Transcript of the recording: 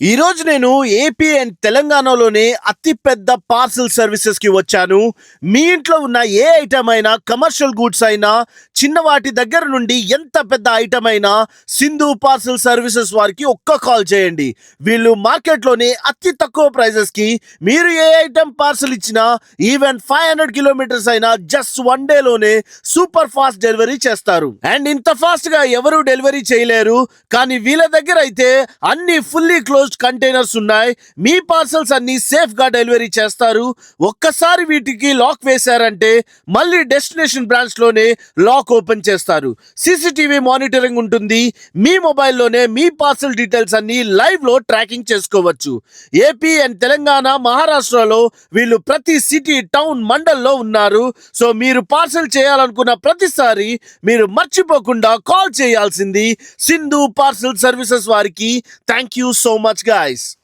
ఈ రోజు నేను ఏపీ అండ్ తెలంగాణలోనే అతి పెద్ద పార్సల్ సర్వీసెస్ కి వచ్చాను. మీ ఇంట్లో ఉన్న ఏ ఐటమ్ అయినా, కమర్షియల్ గూడ్స్ అయినా, చిన్న వాటి దగ్గర నుండి ఎంత పెద్ద ఐటమ్ అయినా సింధు పార్సల్ సర్వీసెస్ వారికి ఒక్క కాల్ చేయండి. వీళ్ళు మార్కెట్లోనే అతి తక్కువ ప్రైజెస్ కి మీరు ఏ ఐటమ్ పార్సల్ ఇచ్చినా ఈవెన్ 500 కిలోమీటర్స్ అయినా జస్ట్ వన్ డే లోనే సూపర్ ఫాస్ట్ డెలివరీ చేస్తారు. అండ్ ఇంత ఫాస్ట్ గా ఎవరు డెలివరీ చేయలేరు. కానీ వీళ్ళ దగ్గర అయితే అన్ని ఫుల్లీ క్లోజ్ కంటైనర్స్ ఉన్నాయి. మీ పార్సల్స్ అన్ని సేఫ్ గా డెలివరీ చేస్తారు. ఒక్కసారి వీటికి లాక్ వేశారంటే మళ్ళీ డెస్టినేషన్ బ్రాంచ్ లోనే లాక్ ఓపెన్ చేస్తారు. సీసీటీవీ మానిటరింగ్ ఉంటుంది. మీ మొబైల్లోనే మీ పార్సల్ డీటెయిల్స్ అన్ని లైవ్ లో ట్రాకింగ్ చేసుకోవచ్చు. ఏపీ అండ్ తెలంగాణ, మహారాష్ట్రలో వీళ్ళు ప్రతి సిటీ, టౌన్, మండల్లో ఉన్నారు. సో మీరు పార్సల్ చేయాలనుకున్న ప్రతిసారి మీరు మర్చిపోకుండా కాల్ చేయాల్సింది సింధు పార్సల్ సర్వీసెస్ వారికి. Thank you so much guys.